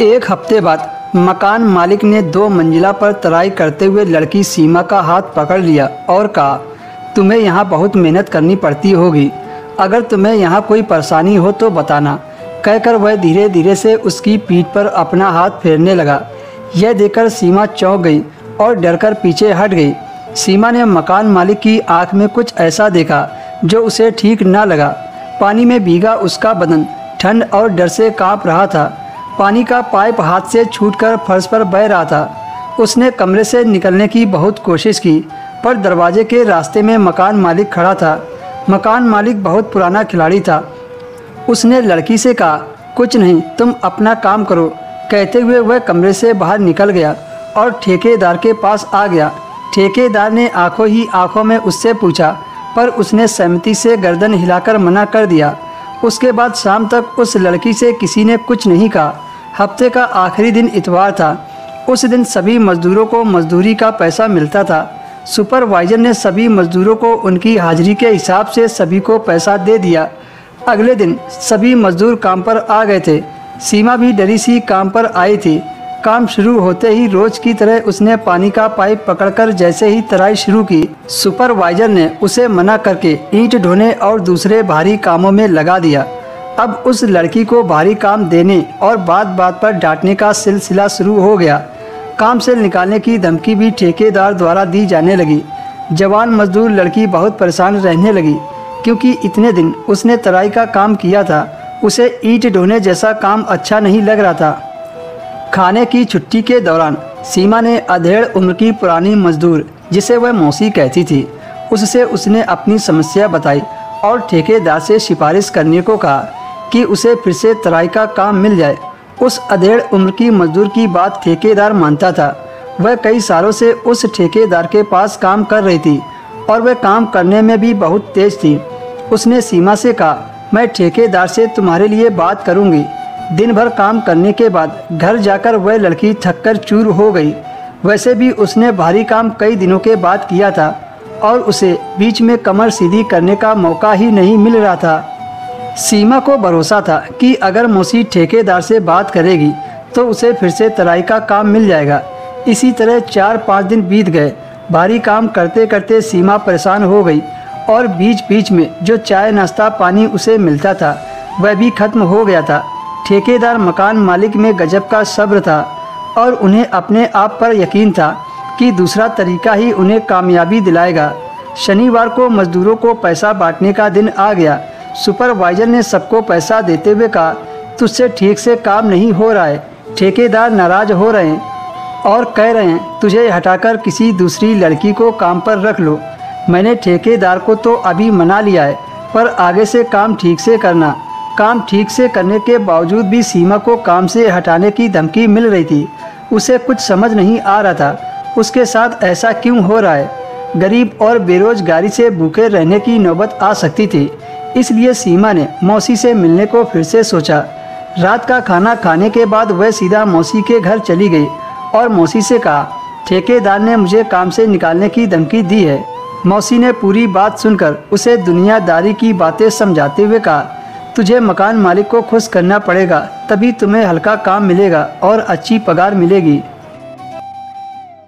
एक हफ्ते बाद मकान मालिक ने 2 मंजिला पर तराई करते हुए लड़की सीमा का हाथ पकड़ लिया और कहा, तुम्हें यहाँ बहुत मेहनत करनी पड़ती होगी, अगर तुम्हें यहाँ कोई परेशानी हो तो बताना। कहकर वह धीरे धीरे से उसकी पीठ पर अपना हाथ फेरने लगा। यह देखकर सीमा चौंक गई और डरकर पीछे हट गई। सीमा ने मकान मालिक की आंख में कुछ ऐसा देखा जो उसे ठीक न लगा। पानी में भीगा उसका बदन ठंड और डर से काँप रहा था। पानी का पाइप हाथ से छूटकर फर्श पर बह रहा था। उसने कमरे से निकलने की बहुत कोशिश की, पर दरवाजे के रास्ते में मकान मालिक खड़ा था। मकान मालिक बहुत पुराना खिलाड़ी था। उसने लड़की से कहा, कुछ नहीं, तुम अपना काम करो। कहते हुए वह कमरे से बाहर निकल गया और ठेकेदार के पास आ गया। ठेकेदार ने आंखों ही आंखों में उससे पूछा, पर उसने सहमति से गर्दन हिलाकर मना कर दिया। उसके बाद शाम तक उस लड़की से किसी ने कुछ नहीं कहा। हफ्ते का आखिरी दिन इतवार था। उस दिन सभी मजदूरों को मजदूरी का पैसा मिलता था। सुपरवाइजर ने सभी मजदूरों को उनकी हाजिरी के हिसाब से सभी को पैसा दे दिया। अगले दिन सभी मजदूर काम पर आ गए थे। सीमा भी डरी सी काम पर आई थी। काम शुरू होते ही रोज की तरह उसने पानी का पाइप पकड़कर जैसे ही तराई शुरू की, सुपरवाइजर ने उसे मना करके ईंट ढोने और दूसरे भारी कामों में लगा दिया। अब उस लड़की को भारी काम देने और बात बात पर डांटने का सिलसिला शुरू हो गया। काम से निकालने की धमकी भी ठेकेदार द्वारा दी जाने लगी। जवान मजदूर लड़की बहुत परेशान रहने लगी, क्योंकि इतने दिन उसने तराई का काम किया था। उसे ईंट ढोने जैसा काम अच्छा नहीं लग रहा था। खाने की छुट्टी के दौरान सीमा ने अधेड़ उम्र की पुरानी मजदूर, जिसे वह मौसी कहती थी, उससे उसने अपनी समस्या बताई और ठेकेदार से सिफारिश करने को कहा कि उसे फिर से तराई का काम मिल जाए। उस अधेड़ उम्र की मजदूर की बात ठेकेदार मानता था। वह कई सालों से उस ठेकेदार के पास काम कर रही थी और वह काम करने में भी बहुत तेज थी। उसने सीमा से कहा, मैं ठेकेदार से तुम्हारे लिए बात करूंगी। दिन भर काम करने के बाद घर जाकर वह लड़की थककर चूर हो गई। वैसे भी उसने भारी काम कई दिनों के बाद किया था और उसे बीच में कमर सीधी करने का मौका ही नहीं मिल रहा था। सीमा को भरोसा था कि अगर मौसी ठेकेदार से बात करेगी तो उसे फिर से तराई का काम मिल जाएगा। इसी तरह 4-5 दिन बीत गए। भारी काम करते करते सीमा परेशान हो गई और बीच बीच में जो चाय नाश्ता पानी उसे मिलता था वह भी खत्म हो गया था। ठेकेदार मकान मालिक में गजब का सब्र था और उन्हें अपने आप पर यकीन था कि दूसरा तरीका ही उन्हें कामयाबी दिलाएगा। शनिवार को मजदूरों को पैसा बांटने का दिन आ गया। सुपरवाइजर ने सबको पैसा देते हुए कहा, तुझसे ठीक से काम नहीं हो रहा है। ठेकेदार नाराज हो रहे हैं और कह रहे हैं तुझे हटाकर किसी दूसरी लड़की को काम पर रख लो। मैंने ठेकेदार को तो अभी मना लिया है, पर आगे से काम ठीक से करना। काम ठीक से करने के बावजूद भी सीमा को काम से हटाने की धमकी मिल रही थी। उसे कुछ समझ नहीं आ रहा था उसके साथ ऐसा क्यों हो रहा है। गरीब और बेरोजगारी से भूखे रहने की नौबत आ सकती थी। इसलिए सीमा ने मौसी से मिलने को फिर से सोचा। रात का खाना खाने के बाद वह सीधा मौसी के घर चली गई और मौसी से कहा, ठेकेदार ने मुझे काम से निकालने की धमकी दी है। मौसी ने पूरी बात सुनकर उसे दुनियादारी की बातें समझाते हुए कहा, तुझे मकान मालिक को खुश करना पड़ेगा, तभी तुम्हें हल्का काम मिलेगा और अच्छी पगार मिलेगी।